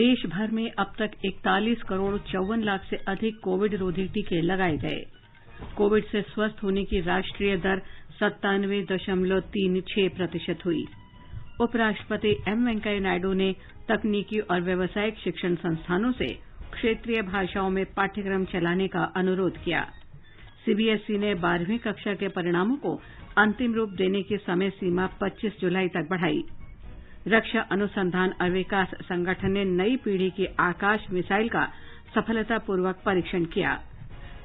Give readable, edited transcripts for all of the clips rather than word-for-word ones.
देश भर में अब तक 41 करोड़ 54 लाख से अधिक कोविड रोधी टीके लगाए गए। कोविड से स्वस्थ होने की राष्ट्रीय दर 97.36% हुई। उपराष्ट्रपति एम वेंकैया नायडू ने तकनीकी और व्यावसायिक शिक्षण संस्थानों से क्षेत्रीय भाषाओं में पाठ्यक्रम चलाने का अनुरोध किया। सीबीएसई ने 12वीं कक्षा के परिणामों को अंतिम रूप देने की समय सीमा 25 जुलाई तक बढ़ाई। रक्षा अनुसंधान और विकास संगठन ने नई पीढ़ी की आकाश मिसाइल का सफलतापूर्वक परीक्षण किया।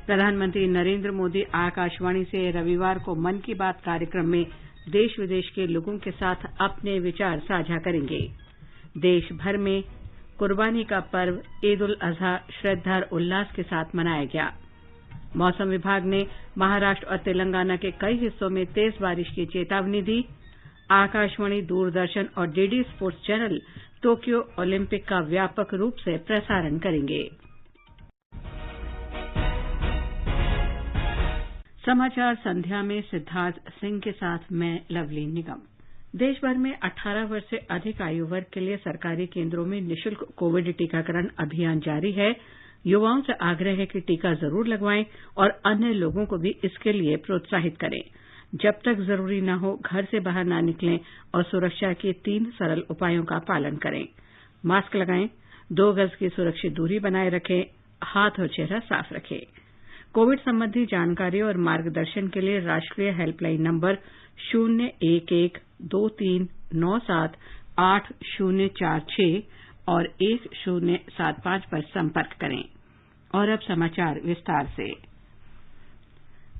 प्रधानमंत्री नरेंद्र मोदी आकाशवाणी से रविवार को मन की बात कार्यक्रम में देश विदेश के लोगों के साथ अपने विचार साझा करेंगे। देश भर में कुर्बानी का पर्व ईद उल अजहा श्रद्धा और उल्लास के साथ मनाया गया। मौसम विभाग ने महाराष्ट्र और तेलंगाना के कई हिस्सों में तेज बारिश की चेतावनी दी। आकाशवाणी, दूरदर्शन और DD sports channel Tokyo Olympic का व्यापक रूप से प्रसारण करेंगे। समाचार संध्या में सिद्धार्थ सिंह के साथ मैं लवली निगम। देश भर में 18 वर्ष से अधिक आयु वर्ग के लिए सरकारी केंद्रों में निःशुल्क कोविड टीकाकरण अभियान जारी है। युवाओं से आग्रह है कि टीका जरूर लगवाएं और अन्य लोगों को भी इसके लिए प्रोत्साहित करें। जब तक जरूरी न हो घर से बाहर न निकलें और सुरक्षा के 3 सरल उपायों का पालन करें। मास्क लगाएं, 2 गज की सुरक्षित दूरी बनाए रखें, हाथ और चेहरा साफ रखें। कोविड संबंधी जानकारी और मार्गदर्शन के लिए राष्ट्रीय हेल्पलाइन नंबर 011-2397-8046 और 1075 पर संपर्क करें। और अब समाचार विस्तार से।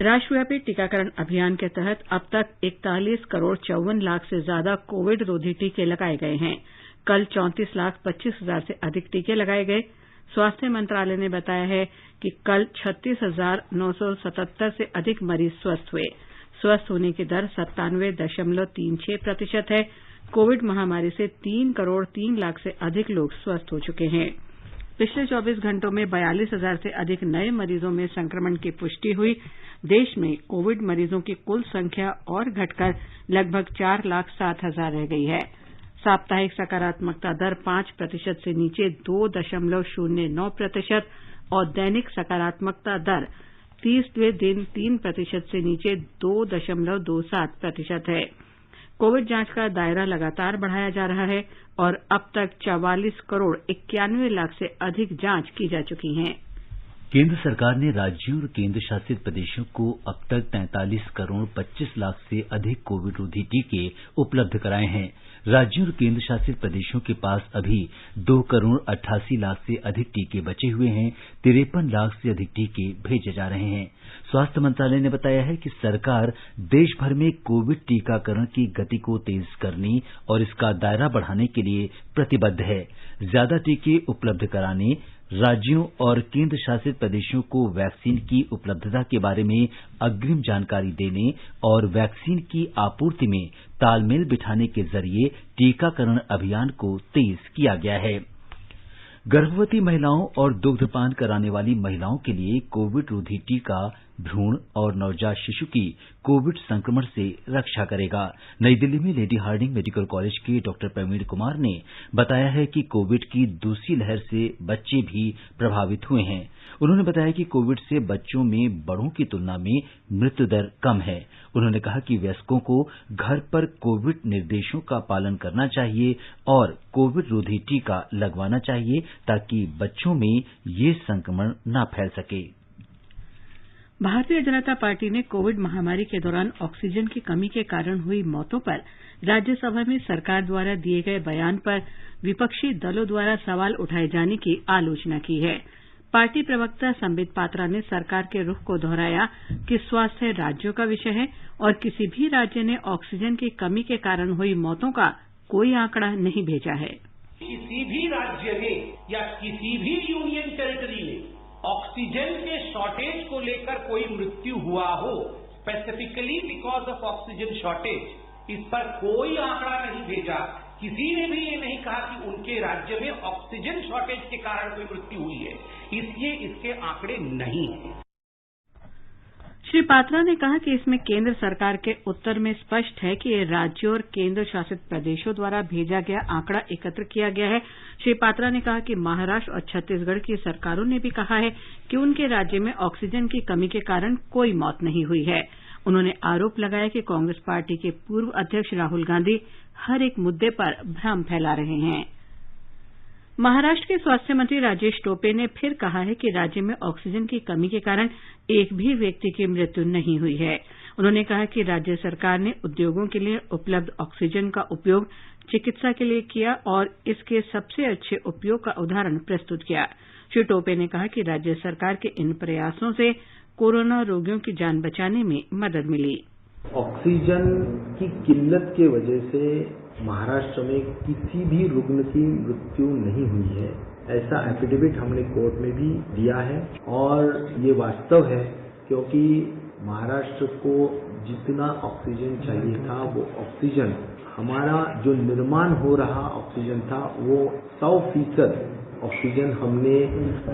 राष्ट्रव्यापी टीकाकरण अभियान के तहत अब तक 41 करोड़ 54 लाख से ज्यादा कोविड रोधी टीके लगाए गए हैं। कल 34,25,000 से अधिक टीके लगाए गए। स्वास्थ्य मंत्रालय ने बताया है कि कल 36,977 से अधिक मरीज स्वस्थ हुए। स्वस्थ होने की दर 97.36% है। कोविड महामारी से 3 करोड़ 3 लाख से अधिक लोग स्वस्थ हो चुके हैं। पिछले 24 घंटों में 42,000 से अधिक नए मरीजों में संक्रमण की पुष्टि हुई। देश में कोविड मरीजों की कुल संख्या और घटकर लगभग 4,07,000 रह गई है। साप्ताहिक सकारात्मकता दर 5% से नीचे 2.09% और दैनिक सकारात्मकता दर 30वें दिन 3% से नीचे 2.27% है। कोविड जांच का दायरा लगातार बढ़ाया जा रहा है और अब तक 44 करोड़ 91 लाख से अधिक जांच की जा चुकी हैं। केंद्र सरकार ने राज्यों और केंद्र शासित प्रदेशों को अब तक 43 करोड़ 25 लाख से अधिक कोविड रोधी टीके उपलब्ध कराए हैं। राज्यों और केंद्र शासित प्रदेशों के पास अभी 2 करोड़ 88 लाख से अधिक टीके बचे हुए हैं। 53 लाख से अधिक टीके भेजे जा रहे हैं। स्वास्थ्य मंत्रालय ने बताया है कि सरकार देश भर में कोविड टीकाकरण की गति को तेज करने और इसका दायरा बढ़ाने के लिए प्रतिबद्ध है। ज्यादा टीके उपलब्ध कराने, राज्यों और केंद्र शासित प्रदेशों को वैक्सीन की उपलब्धता के बारे में अग्रिम जानकारी देने और वैक्सीन की आपूर्ति में तालमेल बिठाने के जरिए टीकाकरण अभियान को तेज किया गया है। गर्भवती महिलाओं और दुग्धपान कराने वाली महिलाओं के लिए कोविड रोधी टीका भ्रूण और नवजात शिशु की कोविड संक्रमण से रक्षा करेगा। नई दिल्ली में लेडी हार्डिंग मेडिकल कॉलेज के डॉक्टर प्रवीण कुमार ने बताया है कि कोविड की दूसरी लहर से बच्चे भी प्रभावित हुए हैं। उन्होंने बताया कि कोविड से बच्चों में बड़ों की तुलना में मृत्यु दर कम है। उन्होंने कहा कि वयस्कों को घर पर कोविड निर्देशों का पालन करना चाहिए और कोविड रोधी टीका लगवाना चाहिए ताकि बच्चों में ये संक्रमण न फैल सके। भारतीय जनता पार्टी ने कोविड महामारी के दौरान ऑक्सीजन की कमी के कारण हुई मौतों पर राज्यसभा में सरकार द्वारा दिए गए बयान पर विपक्षी दलों द्वारा सवाल उठाए जाने की आलोचना की है। पार्टी प्रवक्ता संबित पात्रा ने सरकार के रुख को दोहराया कि स्वास्थ्य राज्यों का विषय है और किसी भी राज्य ने ऑक्सीजन की कमी के कारण हुई मौतों का कोई आंकड़ा नहीं भेजा है। किसी भी राज्य में या किसी भी यूनियन टेरिटरी में ऑक्सीजन के शॉर्टेज को लेकर कोई मृत्यु हुआ हो specifically because of oxygen shortage, इस पर कोई आंकड़ा नहीं भेजा। किसी ने भी ये नहीं कहा कि उनके राज्य में ऑक्सीजन शॉर्टेज के कारण कोई मृत्यु हुई है, इसलिए इसके आंकड़े नहीं हैं। श्री पात्रा ने कहा कि इसमें केंद्र सरकार के उत्तर में स्पष्ट है कि ये राज्यों और केंद्र शासित प्रदेशों द्वारा भेजा गया आंकड़ा एकत्र किया गया है। श्री पात्रा ने कहा कि महाराष्ट्र और छत्तीसगढ़ की सरकारों ने भी कहा है कि उनके राज्य में ऑक्सीजन की कमी के कारण कोई मौत नहीं हुई है। उन्होंने आरोप लगाया कि कांग्रेस पार्टी के पूर्व अध्यक्ष राहुल गांधी हर एक मुद्दे पर भ्रम फैला रहे हैं। महाराष्ट्र के स्वास्थ्य मंत्री राजेश टोपे ने फिर कहा है कि राज्य में ऑक्सीजन की कमी के कारण एक भी व्यक्ति की मृत्यु नहीं हुई है। उन्होंने कहा कि राज्य सरकार ने उद्योगों के लिए उपलब्ध ऑक्सीजन का उपयोग चिकित्सा के लिए किया और इसके सबसे अच्छे उपयोग का उदाहरण प्रस्तुत किया। श्री टोपे ने कहा कि राज्य सरकार के इन प्रयासों से कोरोना रोगियों की जान बचाने में मदद मिली। ऑक्सीजन की किल्लत की वजह से महाराष्ट्र में किसी भी रुग्ण की मृत्यु नहीं हुई है, ऐसा एफिडेविट हमने कोर्ट में भी दिया है। और ये वास्तव है क्योंकि महाराष्ट्र को जितना ऑक्सीजन चाहिए था वो ऑक्सीजन, हमारा जो निर्माण हो रहा ऑक्सीजन था वो 100% ऑक्सीजन हमने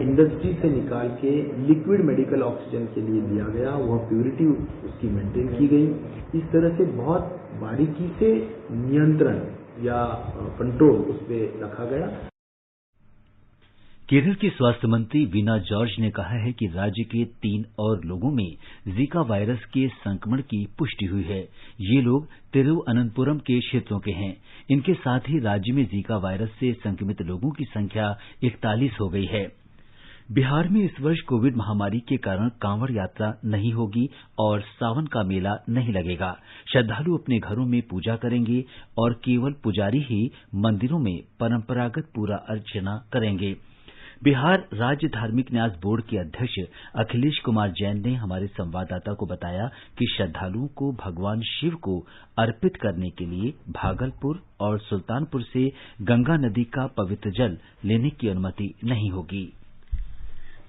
इंडस्ट्री से निकाल के लिक्विड मेडिकल ऑक्सीजन के लिए दिया गया। वह प्योरिटी उसकी मेंटेन की गई। इस तरह से बहुत बारीकी से नियंत्रण या कंट्रोल उस पर रखा गया। केरल की स्वास्थ्य मंत्री वीना जॉर्ज ने कहा है कि राज्य के 3 और लोगों में जीका वायरस के संक्रमण की पुष्टि हुई है। ये लोग तिरुवनंतपुरम के क्षेत्रों के हैं। इनके साथ ही राज्य में जीका वायरस से संक्रमित लोगों की संख्या 41 हो गई है। बिहार में इस वर्ष कोविड महामारी के कारण कांवड़ यात्रा नहीं होगी और सावन का मेला नहीं लगेगा। श्रद्धालु अपने घरों में पूजा करेंगे और केवल पुजारी ही मंदिरों में परंपरागत पूजा अर्चना करेंगे। बिहार राज्य धार्मिक न्यास बोर्ड के अध्यक्ष अखिलेश कुमार जैन ने हमारे संवाददाता को बताया कि श्रद्धालुओं को भगवान शिव को अर्पित करने के लिए भागलपुर और सुल्तानपुर से गंगा नदी का पवित्र जल लेने की अनुमति नहीं होगी।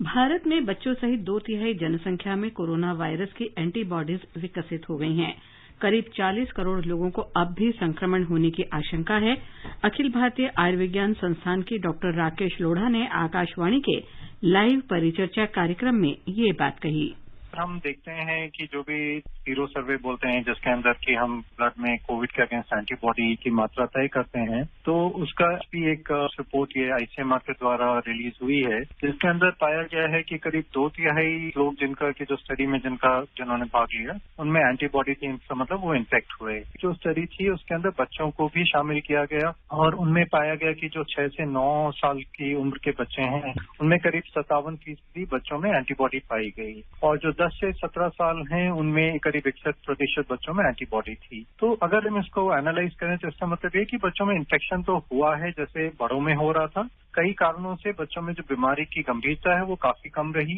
भारत में बच्चों सहित 2/3 जनसंख्या में कोरोना वायरस की एंटीबॉडीज विकसित हो गई हैं। करीब 40 करोड़ लोगों को अब भी संक्रमण होने की आशंका है। अखिल भारतीय आयुर्विज्ञान संस्थान की डॉक्टर राकेश लोढ़ा ने आकाशवाणी के लाइव परिचर्चा कार्यक्रम में ये बात कही। हम देखते हैं कि जो भी सीरो सर्वे बोलते हैं, जिसके अंदर कि हम ब्लड में कोविड के अगेंस्ट एंटीबॉडी की मात्रा तय करते हैं, तो उसका भी एक रिपोर्ट ये आईसीएमआर के द्वारा रिलीज हुई है, जिसके अंदर पाया गया है कि करीब 2/3 लोग जिनका की जो स्टडी में जिन्होंने भाग लिया उनमें एंटीबॉडी थी, मतलब वो इन्फेक्ट हुए। जो स्टडी थी उसके अंदर बच्चों को भी शामिल किया गया और उनमें पाया गया कि जो 6 से 9 साल की उम्र के बच्चे हैं उनमें करीब 57% बच्चों में एंटीबॉडी पाई गई और जो 10 से 17 साल हैं उनमें करीब 61% बच्चों में एंटीबॉडी थी। तो अगर हम इसको एनालाइज करें तो इसका मतलब ये कि बच्चों में इन्फेक्शन तो हुआ है जैसे बड़ों में हो रहा था। कई कारणों से बच्चों में जो बीमारी की गंभीरता है वो काफी कम रही।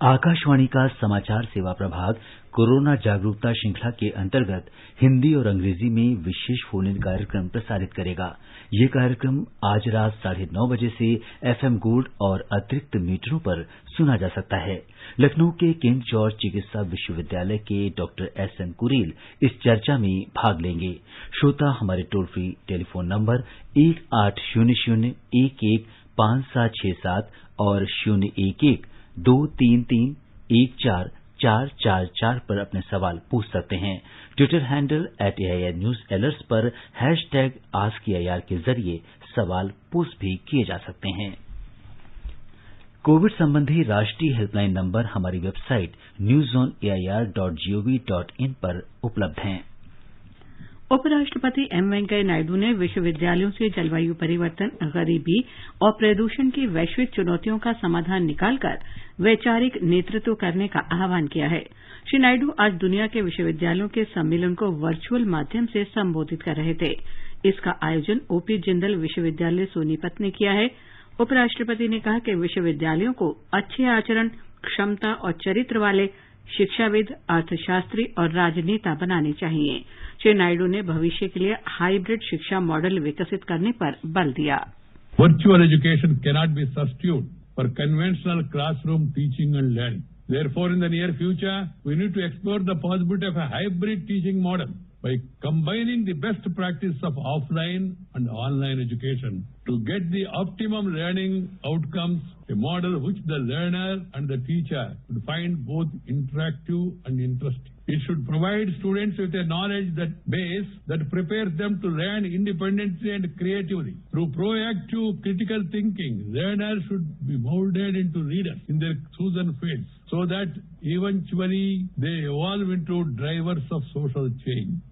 आकाशवाणी का समाचार सेवा प्रभाग कोरोना जागरूकता श्रृंखला के अंतर्गत हिन्दी और अंग्रेजी में विशेष फोन इन कार्यक्रम प्रसारित करेगा। ये कार्यक्रम आज रात 9:30 बजे से एफएम गोल्ड और अतिरिक्त मीटरों पर सुना जा सकता है। लखनऊ के किंग जॉर्ज चिकित्सा विश्वविद्यालय के डॉक्टर एसएन कुरील इस चर्चा में भाग लेंगे। श्रोता हमारे टोल फ्री टेलीफोन नंबर 1800-115767 और 011-233-14444 पर अपने सवाल पूछ सकते हैं। ट्विटर हैंडल @AIRNewsAlerts पर #AskAIR के जरिए सवाल पोस्ट भी किए जा सकते हैं। कोविड संबंधी राष्ट्रीय हेल्पलाइन नंबर हमारी वेबसाइट newsonair.gov.in पर उपलब्ध हैं। उपराष्ट्रपति एम वेंकैया नायडू ने विश्वविद्यालयों से जलवायु परिवर्तन, गरीबी और प्रदूषण की वैश्विक चुनौतियों का समाधान निकालकर वैचारिक नेतृत्व करने का आह्वान किया है। श्री नायडू आज दुनिया के विश्वविद्यालयों के सम्मेलन को वर्चुअल माध्यम से संबोधित कर रहे थे। इसका आयोजन ओपी जिंदल विश्वविद्यालय सोनीपत ने किया है। उपराष्ट्रपति ने कहा कि विश्वविद्यालयों को अच्छे आचरण, क्षमता और चरित्र वाले शिक्षाविद, अर्थशास्त्री और राजनेता बनाने चाहिए। श्री नायडू ने भविष्य के लिए हाइब्रिड शिक्षा मॉडल विकसित करने पर बल दिया। Virtual education cannot be substitute for conventional classroom teaching and learning. Therefore, in the near future, we need to explore the possibility of a hybrid teaching model by combining the best practice of offline and online education to get the optimum learning outcomes, a model which the learner and the teacher would find both interactive and interesting. It should provide students with a knowledge base that prepares them to learn independently and creatively. Through proactive critical thinking, learners should be molded into leaders in their chosen fields so that eventually they evolve into drivers of social change.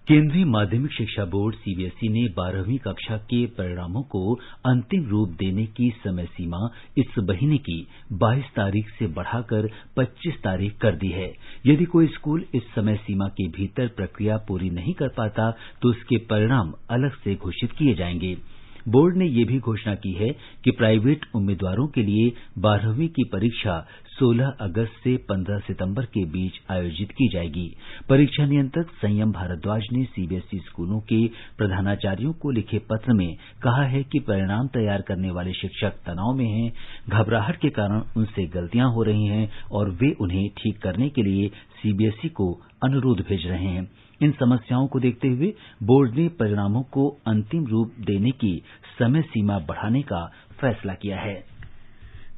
केंद्रीय माध्यमिक शिक्षा board CBSE ने 12वीं कक्षा के परिणामों को अंतिम रूप देने की समय सीमा इस महीने की 22 तारीख से बढ़ाकर 25 तारीख कर दी है। यदि कोई स्कूल इस समय सीमा के भीतर प्रक्रिया पूरी नहीं कर पाता तो उसके परिणाम अलग से घोषित किए जाएंगे। बोर्ड ने यह भी घोषणा की है कि प्राइवेट उम्मीदवारों के लिए 12वीं की परीक्षा 16 अगस्त से 15 सितंबर के बीच आयोजित की जाएगी। परीक्षा नियंत्रक संयम भारद्वाज ने सीबीएसई स्कूलों के प्रधानाचार्यों को लिखे पत्र में कहा है कि परिणाम तैयार करने वाले शिक्षक तनाव में हैं, घबराहट के कारण उनसे गलतियां हो रही हैं और वे उन्हें ठीक करने के लिए सीबीएसई को अनुरोध भेज रहे हैं। इन समस्याओं को देखते हुए बोर्ड ने परिणामों को अंतिम रूप देने की समय सीमा बढ़ाने का फैसला किया है।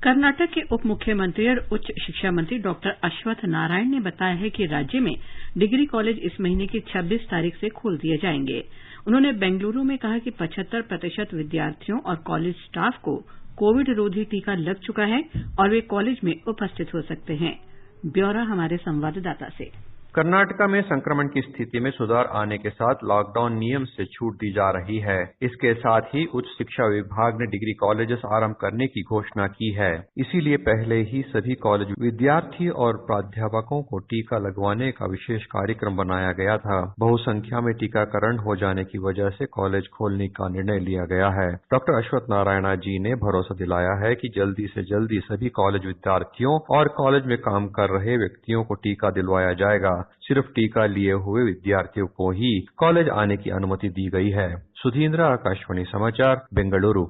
कर्नाटक के उप मुख्यमंत्री और उच्च शिक्षा मंत्री डॉक्टर अश्वत्थ नारायण ने बताया है कि राज्य में डिग्री कॉलेज इस महीने की 26 तारीख से खोल दिए जाएंगे। उन्होंने बेंगलुरु में कहा कि 75% विद्यार्थियों और कॉलेज स्टाफ को कोविड रोधी टीका लग चुका है और वे कॉलेज में उपस्थित हो सकते हैं। ब्यौरा हमारे संवाददाता से। कर्नाटका में संक्रमण की स्थिति में सुधार आने के साथ लॉकडाउन नियम से छूट दी जा रही है। इसके साथ ही उच्च शिक्षा विभाग ने डिग्री कॉलेजेस आरंभ करने की घोषणा की है। इसीलिए पहले ही सभी कॉलेज विद्यार्थी और प्राध्यापकों को टीका लगवाने का विशेष कार्यक्रम बनाया गया था। बहुसंख्या में टीकाकरण हो जाने की वजह से कॉलेज खोलने का निर्णय लिया गया है। डॉक्टर अश्वत्थ नारायण जी ने भरोसा दिलाया है कि जल्दी से जल्दी सभी कॉलेज विद्यार्थियों और कॉलेज में काम कर रहे व्यक्तियों को टीका दिलवाया जाएगा। सिर्फ टीका लिए हुए विद्यार्थियों को ही कॉलेज आने की अनुमति दी गई है। सुधींद्र, आकाशवाणी समाचार, बेंगलुरु।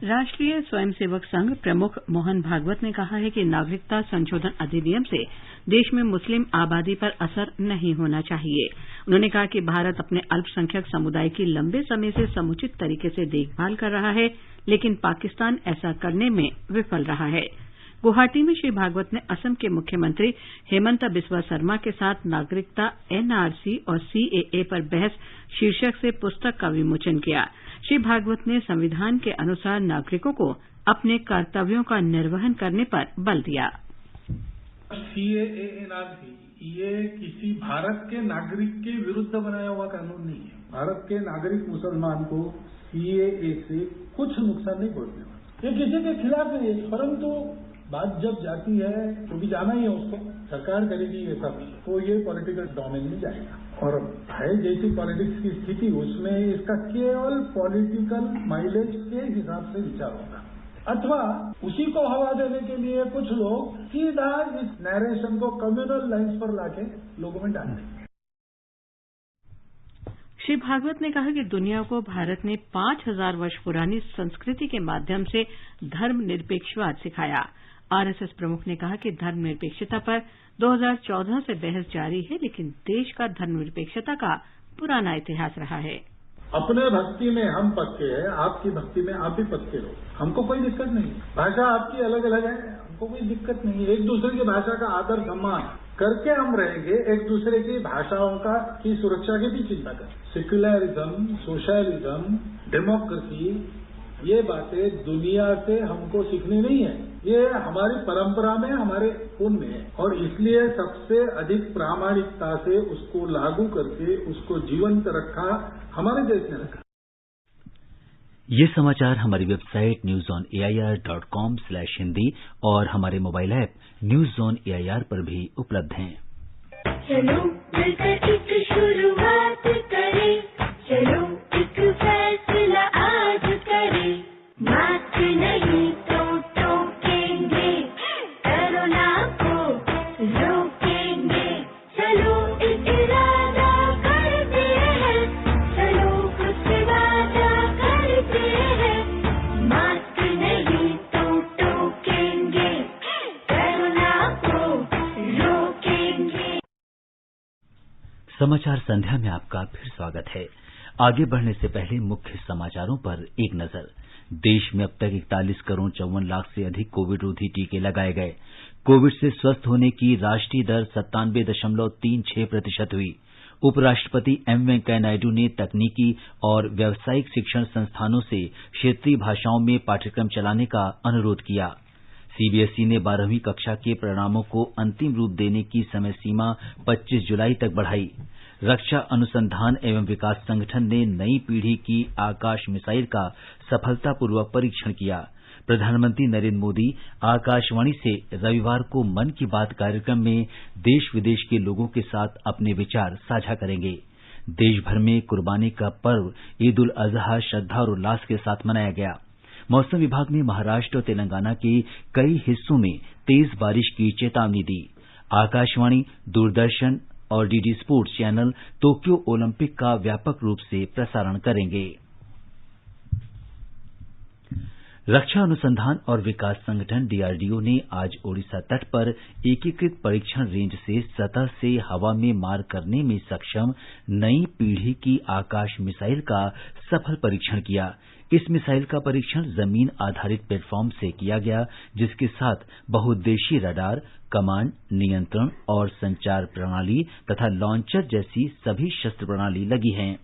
राष्ट्रीय स्वयंसेवक संघ प्रमुख मोहन भागवत ने कहा है कि नागरिकता संशोधन अधिनियम से देश में मुस्लिम आबादी पर असर नहीं होना चाहिए। उन्होंने कहा कि भारत अपने अल्पसंख्यक समुदाय की लंबे समय से समुचित तरीके से देखभाल कर रहा है, लेकिन पाकिस्तान ऐसा करने में विफल रहा है। गुवाहाटी में श्री भागवत ने असम के मुख्यमंत्री हेमंत बिस्वा शर्मा के साथ नागरिकता एनआरसी और सीएए पर बहस शीर्षक से पुस्तक का विमोचन किया। श्री भागवत ने संविधान के अनुसार नागरिकों को अपने कर्तव्यों का निर्वहन करने पर बल दिया। सीएए एनआरसी ये किसी भारत के नागरिक के विरुद्ध बनाया हुआ कानून नहीं है। भारत के नागरिक मुसलमान को सीएए से कुछ नुकसान नहीं पहुंचने वाला। ये किसी के खिलाफ नहीं है, परंतु बात जब जाती है तो भी जाना ही है उसको, सरकार करेगी ये सब, तो ये पॉलिटिकल डोमेन में जाएगा। और है जैसी पॉलिटिक्स की स्थिति, उसमें इसका केवल पॉलिटिकल माइलेज के हिसाब से विचार होगा, अथवा उसी को हवा देने के लिए कुछ लोग सीधा इस नरेशन को कम्युनल लाइन्स पर लाके लोगों में डाल देंगे। श्री भागवत ने कहा कि दुनिया को भारत ने 5000 वर्ष पुरानी संस्कृति के माध्यम से धर्मनिरपेक्षवाद सिखाया। आरएसएस प्रमुख ने कहा कि धर्मनिरपेक्षता पर 2014 से बहस जारी है, लेकिन देश का धर्मनिरपेक्षता का पुराना इतिहास रहा है। अपने भक्ति में हम पक्के हैं, आपकी भक्ति में आप भी पक्के हो, हमको कोई दिक्कत नहीं। भाषा आपकी अलग अलग है, हमको कोई दिक्कत नहीं। एक दूसरे की भाषा का आदर सम्मान करके हम रहेंगे, एक दूसरे की भाषाओं की सुरक्षा की भी चिंता करें। सेक्युलरिज्म, सोशलिज्म, डेमोक्रेसी, ये बातें दुनिया से हमको सीखनी नहीं है, ये हमारी परंपरा में, हमारे खून में है, और इसलिए सबसे अधिक प्रामाणिकता से उसको लागू करके उसको जीवंत रखा हमारे देश ने रखा। ये समाचार हमारी वेबसाइट newsonair.com/हिंदी और हमारे mobile app news on AIR पर भी उपलब्ध हैं। चलो मिलकर एक शुरुआत करें, चलो एक फैसला आज करें, मास्क नहीं तो टोकेंगे, कोरोना को रोकेंगे, चलो एक इरादा करते हैं, चलो कुछ वादा करते हैं, मास्क नहीं तो टोकेंगे, कोरोना को रोकेंगे। समाचार संध्या में आपका फिर स्वागत है। आगे बढ़ने से पहले मुख्य समाचारों पर एक नजर। देश में अब तक 41 करोड़ 54 लाख से अधिक कोविड रोधी टीके लगाए गए। कोविड से स्वस्थ होने की राष्ट्रीय दर 97.36% हुई। उपराष्ट्रपति एम वेंकैया नायडू ने तकनीकी और व्यावसायिक शिक्षण संस्थानों से क्षेत्रीय भाषाओं में पाठ्यक्रम चलाने का अनुरोध किया। सीबीएसई ने 12वीं कक्षा के परिणामों को अंतिम रूप देने की समय सीमा 25 जुलाई तक बढ़ाई। रक्षा अनुसंधान एवं विकास संगठन ने नई पीढ़ी की आकाश मिसाइल का सफलतापूर्वक परीक्षण किया। प्रधानमंत्री नरेंद्र मोदी आकाशवाणी से रविवार को मन की बात कार्यक्रम में देश विदेश के लोगों के साथ अपने विचार साझा करेंगे। देश भर में कुर्बानी का पर्व ईद उल अजहा श्रद्धा और उल्लास के साथ मनाया गया। मौसम विभाग ने महाराष्ट्र और तेलंगाना के कई हिस्सों में तेज बारिश की चेतावनी दी। आकाशवाणी, दूरदर्शन और DD sports channel Tokyo Olympic का व्यापक रूप से प्रसारण करेंगे। रक्षा अनुसंधान और विकास संगठन डीआरडीओ ने आज ओडिशा तट पर एकीकृत परीक्षण रेंज से सतह से हवा में मार करने में सक्षम नई पीढ़ी की आकाश मिसाइल का सफल परीक्षण किया। इस मिसाइल का परीक्षण जमीन आधारित प्लेटफॉर्म से किया गया, जिसके साथ बहुउद्देशीय रडार, कमांड, नियंत्रण और संचार प्रणाली तथा लॉन्चर जैसी सभी शस्त्र प्रणाली लगी हैं।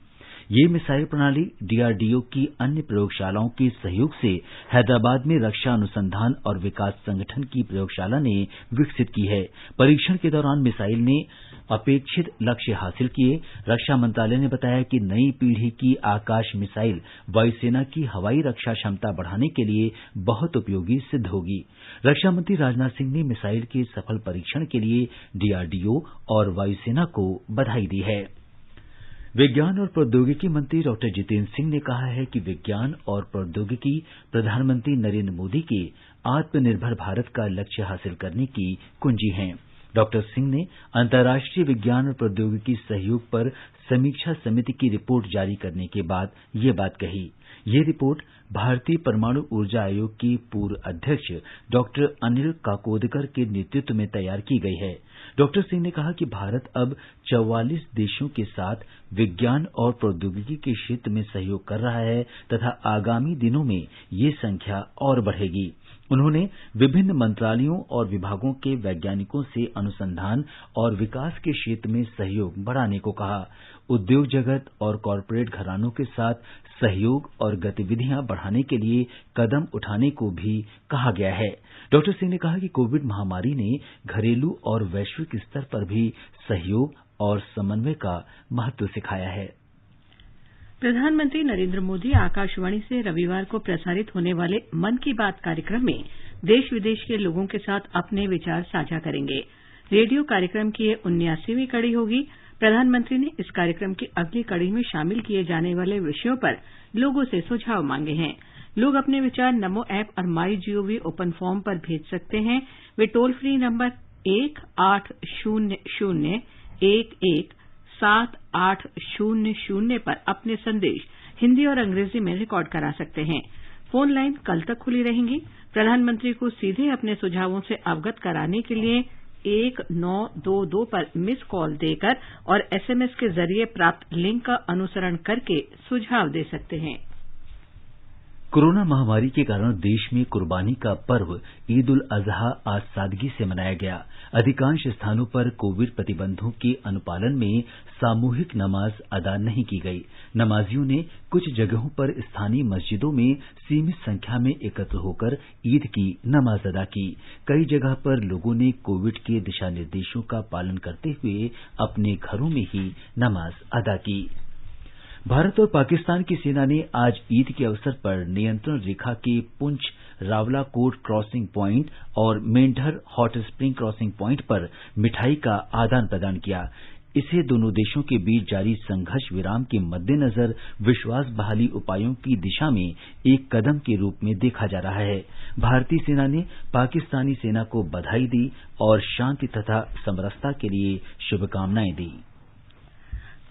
ये मिसाइल प्रणाली डीआरडीओ की अन्य प्रयोगशालाओं के सहयोग से हैदराबाद में रक्षा अनुसंधान और विकास संगठन की प्रयोगशाला ने विकसित की है। परीक्षण के दौरान मिसाइल ने अपेक्षित लक्ष्य हासिल किए। रक्षा मंत्रालय ने बताया कि नई पीढ़ी की आकाश मिसाइल वायुसेना की हवाई रक्षा क्षमता बढ़ाने के लिए बहुत उपयोगी सिद्ध होगी। रक्षा मंत्री राजनाथ सिंह ने मिसाइल के सफल परीक्षण के लिए डीआरडीओ और वायुसेना को बधाई दी है। विज्ञान और प्रौद्योगिकी मंत्री डॉक्टर जितेंद्र सिंह ने कहा है कि विज्ञान और प्रौद्योगिकी प्रधानमंत्री नरेंद्र मोदी के आत्मनिर्भर भारत का लक्ष्य हासिल करने की कुंजी हैं। डॉक्टर सिंह ने अंतर्राष्ट्रीय विज्ञान और प्रौद्योगिकी सहयोग पर समीक्षा समिति की रिपोर्ट जारी करने के बाद ये बात कही। ये रिपोर्ट भारतीय परमाणु ऊर्जा आयोग की पूर्व अध्यक्ष डॉक्टर अनिल काकोदकर के नेतृत्व में तैयार की गई है। डॉक्टर सिंह ने कहा कि भारत अब 44 देशों के साथ विज्ञान और प्रौद्योगिकी के क्षेत्र में सहयोग कर रहा है तथा आगामी दिनों में ये संख्या और बढ़ेगी। उन्होंने विभिन्न मंत्रालयों और विभागों के वैज्ञानिकों से अनुसंधान और विकास के क्षेत्र में सहयोग बढ़ाने को कहा। उद्योग जगत और कॉरपोरेट घरानों के साथ सहयोग और गतिविधियां बढ़ाने के लिए कदम उठाने को भी कहा गया है। डॉक्टर सिंह ने कहा कि कोविड महामारी ने घरेलू और वैश्विक स्तर पर भी सहयोग और समन्वय का महत्व सिखाया है। प्रधानमंत्री नरेंद्र मोदी आकाशवाणी से रविवार को प्रसारित होने वाले मन की बात कार्यक्रम में देश विदेश के लोगों के साथ अपने विचार साझा करेंगे। रेडियो कार्यक्रम की ये 79वीं कड़ी होगी। प्रधानमंत्री ने इस कार्यक्रम की अगली कड़ी में शामिल किए जाने वाले विषयों पर लोगों से सुझाव मांगे हैं। लोग अपने विचार नमो ऐप और माई जीओवी ओपन फोरम पर भेज सकते हैं। वे टोल फ्री नंबर 1-800-11-7800 पर अपने संदेश हिंदी और अंग्रेजी में रिकॉर्ड करा सकते हैं। फोन लाइन कल तक खुली रहेंगी। प्रधानमंत्री को सीधे अपने सुझावों से अवगत कराने के लिए 1922 पर मिस कॉल देकर और एसएमएस के जरिए प्राप्त लिंक का अनुसरण करके सुझाव दे सकते हैं। कोरोना महामारी के कारण देश में कुर्बानी का पर्व ईद उल अजहा आज सादगी से मनाया गया। अधिकांश स्थानों पर कोविड प्रतिबंधों के अनुपालन में सामूहिक नमाज अदा नहीं की गई। नमाजियों ने कुछ जगहों पर स्थानीय मस्जिदों में सीमित संख्या में एकत्र होकर ईद की नमाज अदा की। कई जगह पर लोगों ने कोविड के दिशा निर्देशों का पालन करते हुए अपने घरों में ही नमाज अदा की। भारत और पाकिस्तान की सेना ने आज ईद के अवसर पर नियंत्रण रेखा के पुंछ रावलाकोट क्रॉसिंग प्वाइंट और Mendhar hot spring crossing point पर मिठाई का आदान प्रदान किया। इसे दोनों देशों के बीच जारी संघर्ष विराम के मद्देनजर विश्वास बहाली उपायों की दिशा में एक कदम के रूप में देखा जा रहा है। भारतीय सेना ने पाकिस्तानी सेना को बधाई दी और शांति तथा समरसता के लिए शुभकामनाएं दी।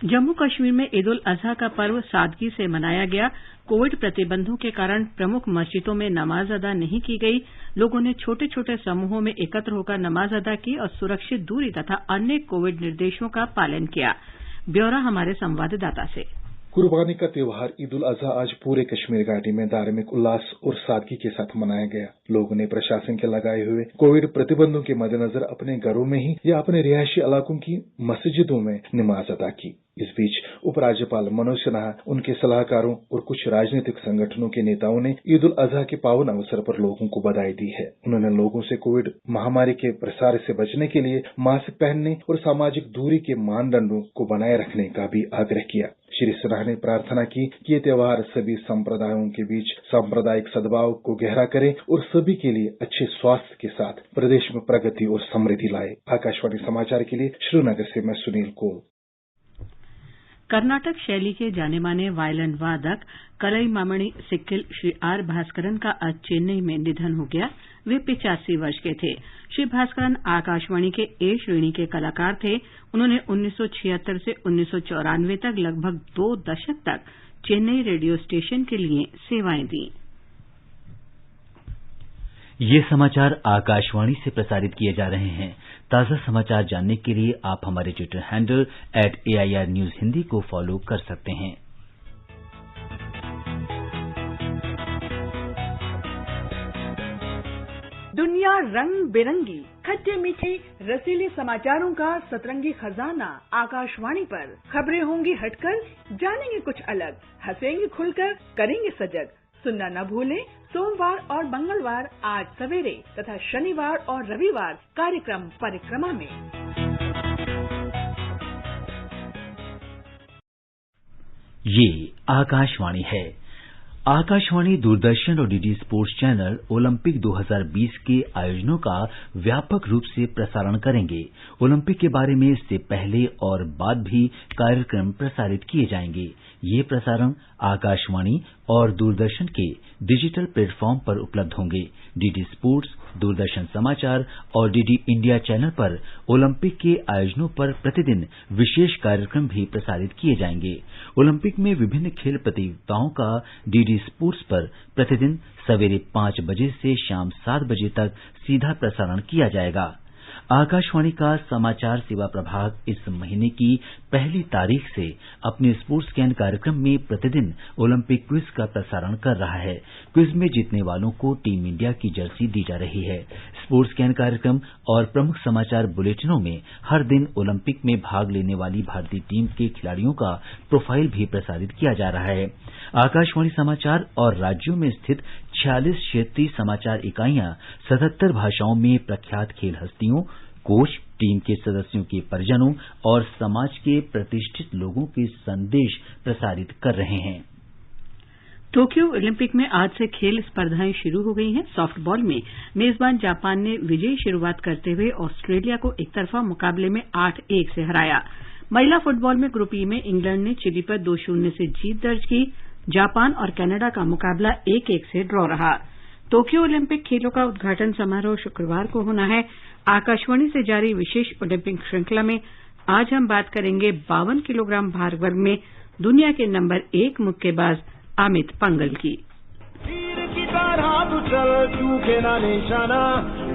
जम्मू कश्मीर में ईद उल अजहा का पर्व सादगी से मनाया गया। कोविड प्रतिबंधों के कारण प्रमुख मस्जिदों में नमाज अदा नहीं की गई। लोगों ने छोटे छोटे समूहों में एकत्र होकर नमाज अदा की और सुरक्षित दूरी तथा अन्य कोविड निर्देशों का पालन किया। ब्यौरा हमारे संवाददाता से। कुर्बानी का त्योहार ईद उल अजहा आज पूरे कश्मीर घाटी में धार्मिक उल्लास और सादगी के साथ मनाया गया। लोगों ने प्रशासन के लगाए हुए कोविड प्रतिबंधों के मद्देनजर अपने घरों में ही या अपने रिहायशी इलाकों की मस्जिदों में नमाज अदा की। इस बीच उपराज्यपाल मनोज सिन्हा, उनके सलाहकारों और कुछ राजनीतिक संगठनों के नेताओं ने ईद उल अजहा के पावन अवसर पर लोगों को बधाई दी है। उन्होंने लोगों से कोविड महामारी के प्रसार से बचने के लिए मास्क पहनने और सामाजिक दूरी के मानदंडों को बनाए रखने का भी आग्रह किया। श्री सिन्हा ने प्रार्थना की कि ये त्योहार सभी संप्रदायों के बीच सांप्रदायिक सद्भाव को गहरा करे और सभी के लिए अच्छे स्वास्थ्य के साथ प्रदेश में प्रगति और समृद्धि लाए। आकाशवाणी समाचार के लिए श्रीनगर से मैं सुनील कोल। कर्नाटक शैली के जाने माने वायलिन वादक कलईमामणि सिक्किल श्री आर भास्करन का आज चेन्नई में निधन हो गया। वे 85 वर्ष के थे। श्री भास्करन आकाशवाणी के ए श्रेणी के कलाकार थे। उन्होंने 1976 से 1994 तक लगभग 2 दशक तक चेन्नई रेडियो स्टेशन के लिए सेवाएं दी। ये समाचार आकाशवाणी से प्रसारित किए जा रहे हैं। ताज़ा समाचार जानने के लिए आप हमारे Twitter handle @AIR News Hindi को फॉलो कर सकते हैं। दुनिया रंग बिरंगी, खट्टे मीठे रसीले समाचारों का सतरंगी खजाना आकाशवाणी पर। खबरें होंगी हटकर, जानेंगे कुछ अलग, हंसेंगे खुलकर, करेंगे सजग। सुनना न भूलें सोमवार और मंगलवार 8 सवेरे तथा शनिवार और रविवार कार्यक्रम परिक्रमा में। ये आकाशवाणी है। आकाशवाणी, दूरदर्शन और डीडी स्पोर्ट्स चैनल ओलंपिक 2020 के आयोजनों का व्यापक रूप से प्रसारण करेंगे। ओलंपिक के बारे में इससे पहले और बाद भी कार्यक्रम प्रसारित किए जाएंगे। ये प्रसारण आकाशवाणी और दूरदर्शन के डिजिटल प्लेटफॉर्म पर उपलब्ध होंगे। डीडी स्पोर्ट्स, दूरदर्शन समाचार और डीडी इंडिया चैनल पर ओलंपिक के आयोजनों पर प्रतिदिन विशेष कार्यक्रम भी प्रसारित किए जाएंगे। ओलंपिक में विभिन्न खेल प्रतियोगिताओं का डीडी स्पोर्ट्स पर प्रतिदिन सवेरे 5 बजे से शाम 7 बजे तक सीधा प्रसारण किया जाएगा। आकाशवाणी का समाचार सेवा प्रभाग इस महीने की 1 तारीख से अपने स्पोर्ट्स कैन कार्यक्रम में प्रतिदिन ओलंपिक क्विज का प्रसारण कर रहा है। क्विज में जीतने वालों को टीम इंडिया की जर्सी दी जा रही है। स्पोर्ट्स कैन कार्यक्रम और प्रमुख समाचार बुलेटिनों में हर दिन ओलंपिक में भाग लेने वाली भारतीय टीम के खिलाड़ियों का प्रोफाइल भी प्रसारित किया जा रहा है। आकाशवाणी समाचार और राज्यों में स्थित 46 क्षेत्रीय समाचार इकाइयां 77 भाषाओं में प्रख्यात खेल हस्तियों, कोच, टीम के सदस्यों के परिजनों और समाज के प्रतिष्ठित लोगों के संदेश प्रसारित कर रहे हैं। टोक्यो ओलंपिक में आज से खेल स्पर्धाएं शुरू हो गई हैं। सॉफ्टबॉल में मेजबान जापान ने विजयी शुरुआत करते हुए ऑस्ट्रेलिया को एकतरफा मुकाबले में 8-1 से हराया। महिला फुटबॉल में ग्रुप ई में इंग्लैंड ने चिली पर 2-0 से जीत दर्ज की। जापान और कनाडा का मुकाबला 1-1 से ड्रॉ रहा। टोक्यो ओलंपिक खेलों का उद्घाटन समारोह शुक्रवार को होना है। आकाशवाणी से जारी विशेष ओलंपिक श्रृंखला में आज हम बात करेंगे 52 किलोग्राम भार वर्ग में दुनिया के नंबर 1 मुक्केबाज अमित पंघल की। चूके ना निशाना,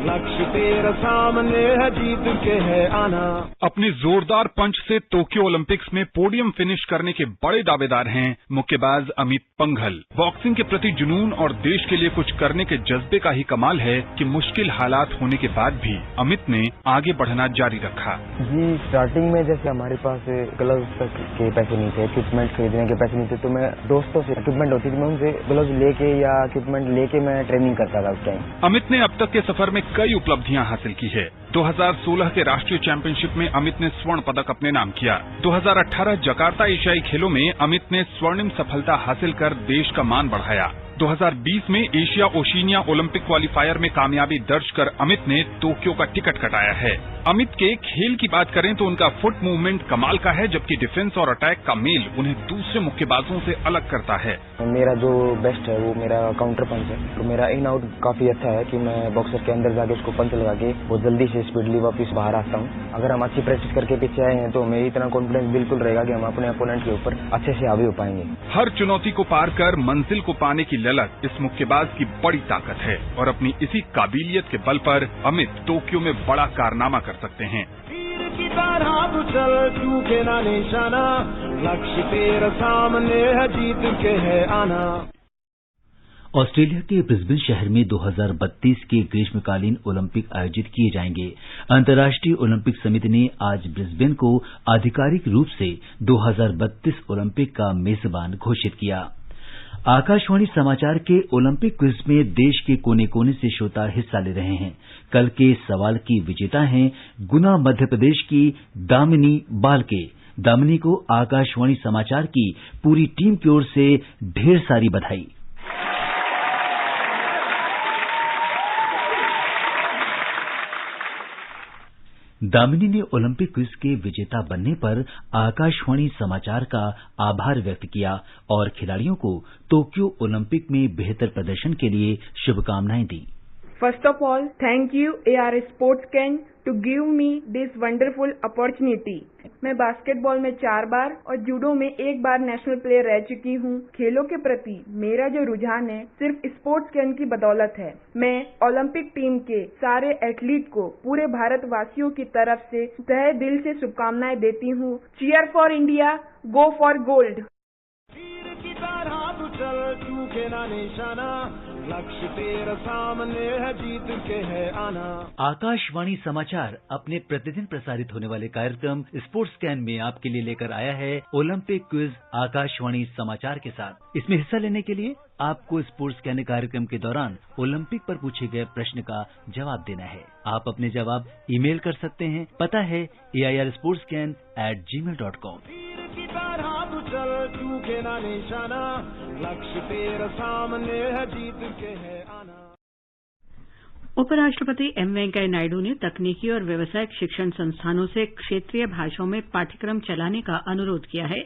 लक्ष्य तेरा सामने है, जीत के है आना। अपने जोरदार पंच से टोक्यो ओलंपिक्स में पोडियम फिनिश करने के बड़े दावेदार हैं मुक्केबाज अमित पंघल। बॉक्सिंग के प्रति जुनून और देश के लिए कुछ करने के जज्बे का ही कमाल है कि मुश्किल हालात होने के बाद भी अमित ने आगे बढ़ना जारी रखा। जी, स्टार्टिंग में जैसे हमारे पास ग्लव्स तक के पैसे नहीं थे, इक्विपमेंट खरीदने के पैसे नहीं थे, तो मैं दोस्तों से इक्विपमेंट होती थी, मैं उनसे ग्लव्स लेके या इक्विपमेंट लेके मैं ट्रेनिंग करता था उस टाइम। अमित ने अब तक के सफर में कई उपलब्धियां हासिल की है। 2016 के राष्ट्रीय चैंपियनशिप में अमित ने स्वर्ण पदक अपने नाम किया। 2018 जकार्ता एशियाई खेलों में अमित ने स्वर्णिम सफलता हासिल कर देश का मान बढ़ाया। 2020 में एशिया ओशिनिया ओलंपिक क्वालिफायर में कामयाबी दर्ज कर अमित ने टोक्यो का टिकट कटाया है। अमित के खेल की बात करें तो उनका फुट मूवमेंट कमाल का है, जबकि डिफेंस और अटैक का मेल उन्हें दूसरे मुक्केबाजों से अलग करता है। मेरा जो बेस्ट है वो मेरा काउंटर पंच है, तो मेरा इन आउट काफी अच्छा है कि मैं बॉक्सर के अंदर जाके उसको पंच लगा के बहुत जल्दी से स्पीडली वापस बाहर आता हूँ। अगर हम अच्छी प्रैक्टिस करके पीछे आए हैं तो हमें इतना कॉन्फिडेंस बिल्कुल रहेगा कि हम अपने अपोनेंट के ऊपर अच्छे से हावी हो पाएंगे। हर चुनौती को पार कर मंजिल को पाने की ललक इस मुक्केबाज की बड़ी ताकत है और अपनी इसी काबिलियत के बल पर अमित टोक्यो में बड़ा कारनामा कर सकते हैं। चल चूके ना निशाना, लक्ष्य तेरा सामने है, जीत के है आना। ऑस्ट्रेलिया के ब्रिस्बेन शहर में 2032 के ग्रीष्मकालीन ओलंपिक आयोजित किए जाएंगे। अंतर्राष्ट्रीय ओलंपिक समिति ने आज ब्रिस्बेन को आधिकारिक रूप से 2032 ओलंपिक का मेजबान घोषित किया। आकाशवाणी समाचार के ओलंपिक क्विज में देश के कोने कोने से श्रोता हिस्सा ले रहे हैं। कल के सवाल की विजेता हैं गुना मध्य प्रदेश की दामिनी बालके। दामिनी को आकाशवाणी समाचार की पूरी टीम की ओर से ढेर सारी बधाई। दामिनी ने ओलंपिक क्विज के विजेता बनने पर आकाशवाणी समाचार का आभार व्यक्त किया और खिलाड़ियों को टोक्यो ओलंपिक में बेहतर प्रदर्शन के लिए शुभकामनाएं दी। First of all, thank you AR Sportscan to give me this wonderful opportunity. मैं बास्केटबॉल में 4 बार और जूडो में 1 बार नेशनल प्लेयर रह चुकी हूँ। खेलों के प्रति मेरा जो रुझान है सिर्फ स्पोर्ट्सकैन की बदौलत है। मैं ओलंपिक टीम के सारे एथलीट को पूरे भारतवासियों की तरफ से तहे दिल से शुभकामनाएं देती हूँ। Cheer for India, go for gold. चूके ना निशाना, लक्ष्य तेरा सामने है, जीत के है आना। आकाशवाणी समाचार अपने प्रतिदिन प्रसारित होने वाले कार्यक्रम स्पोर्ट्सकैन में आपके लिए लेकर आया है ओलंपिक क्विज आकाशवाणी समाचार के साथ। इसमें हिस्सा लेने के लिए आपको स्पोर्ट्सकैन कार्यक्रम के दौरान ओलंपिक पर पूछे गए प्रश्न का जवाब देना है। आप अपने जवाब ईमेल कर सकते हैं। पता है airsportscan@gmail.com। चूके ना निशाना, लक्ष्य तेरा सामने है, जीत के है आना। उपराष्ट्रपति एम वेंकैया नायडू ने तकनीकी और व्यावसायिक शिक्षण संस्थानों से क्षेत्रीय भाषाओं में पाठ्यक्रम चलाने का अनुरोध किया है।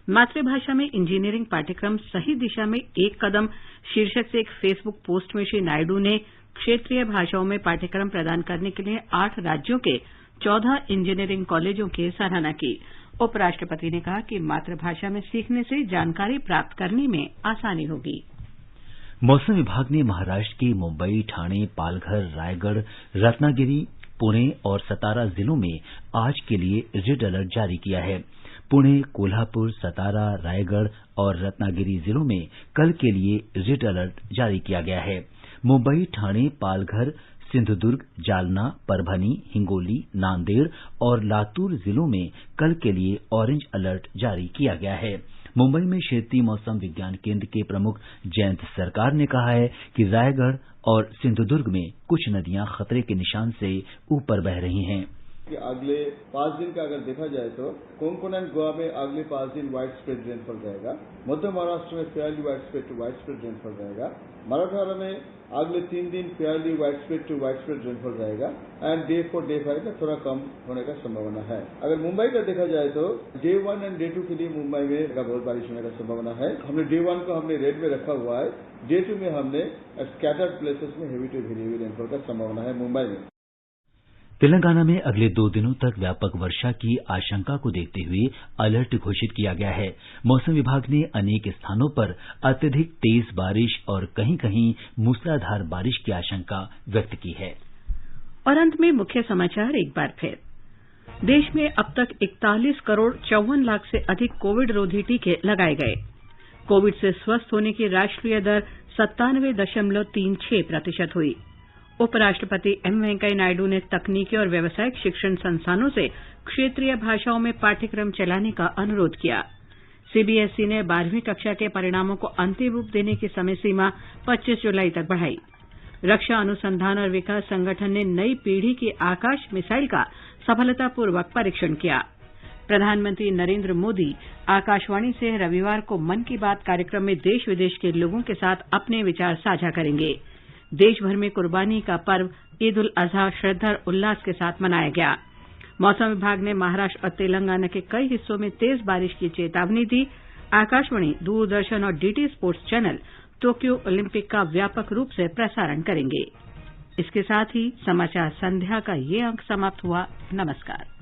मातृभाषा में इंजीनियरिंग पाठ्यक्रम सही दिशा में एक कदम शीर्षक से एक फेसबुक पोस्ट में श्री नायडू ने क्षेत्रीय भाषाओं में पाठ्यक्रम प्रदान करने के लिए 8 राज्यों के 14 इंजीनियरिंग कॉलेजों की सराहना की। उपराष्ट्रपति ने कहा कि मातृभाषा में सीखने से जानकारी प्राप्त करने में आसानी होगी। मौसम विभाग ने महाराष्ट्र के मुंबई, ठाणे, पालघर, रायगढ़, रत्नागिरी, पुणे और सतारा जिलों में आज के लिए रेड अलर्ट जारी किया है। पुणे, कोल्हापुर, सतारा, रायगढ़ और रत्नागिरी जिलों में कल के लिए रेड अलर्ट जारी किया गया है। मुंबई, ठाणे, पालघर, सिंधुदुर्ग, जालना, परभनी, हिंगोली, नांदेड़ और लातूर जिलों में कल के लिए ऑरेंज अलर्ट जारी किया गया है। मुंबई में क्षेत्रीय मौसम विज्ञान केंद्र के प्रमुख जयंत सरकार ने कहा है कि रायगढ़ और सिंधुदुर्ग में कुछ नदियां खतरे के निशान से ऊपर बह रही हैं। कि अगले 5 दिन का अगर देखा जाए तो कोंकण एंड गोवा में अगले 5 दिन वाइड स्प्रेड रेनफॉल रहेगा। मध्य महाराष्ट्र में fairly widespread to widespread rainfall रहेगा। मराठवाड़ा में अगले 3 दिन fairly widespread to widespread rainfall रहेगा एंड डे 4 डे 5 का थोड़ा कम होने का संभावना है। अगर मुंबई का देखा जाए तो डे 1 एंड डे 2 के लिए मुंबई में बहुत बारिश होने का संभावना है। हमने डे 1 को हमने रेड में रखा हुआ है। डे 2 में हमने स्कैटर्ड प्लेसेस में heavy to very heavy rainfall का संभावना है मुंबई में। तेलंगाना में अगले 2 दिनों तक व्यापक वर्षा की आशंका को देखते हुए अलर्ट घोषित किया गया है। मौसम विभाग ने अनेक स्थानों पर अत्यधिक तेज बारिश और कहीं-कहीं मूसलाधार बारिश की आशंका व्यक्त की है। और अंत में मुख्य समाचार एक बार फिर। देश में अब तक 41 करोड़ 54 लाख से अधिक कोविड रोधी टीके लगाए गए। कोविड से स्वस्थ होने की राष्ट्रीय दर 97.36% हुई। उपराष्ट्रपति एम वेंकैया नायडू ने तकनीकी और व्यावसायिक शिक्षण संस्थानों से क्षेत्रीय भाषाओं में पाठ्यक्रम चलाने का अनुरोध किया। सीबीएसई ने 12वीं कक्षा के परिणामों को अंतिम रूप देने की समय सीमा 25 जुलाई तक बढ़ाई। रक्षा अनुसंधान और विकास संगठन ने नई पीढ़ी की आकाश मिसाइल का सफलतापूर्वक परीक्षण किया। प्रधानमंत्री नरेंद्र मोदी आकाशवाणी से रविवार को मन की बात कार्यक्रम में देश विदेश के लोगों के साथ अपने विचार साझा करेंगे। देश भर में कुर्बानी का पर्व ईद उल अजहा श्रद्धा और उल्लास के साथ मनाया गया। मौसम विभाग ने महाराष्ट्र और तेलंगाना के कई हिस्सों में तेज बारिश की चेतावनी दी। आकाशवाणी, दूरदर्शन और DD sports channel Tokyo Olympic का व्यापक रूप से प्रसारण करेंगे। इसके साथ ही समाचार संध्या का ये अंक समाप्त हुआ। नमस्कार।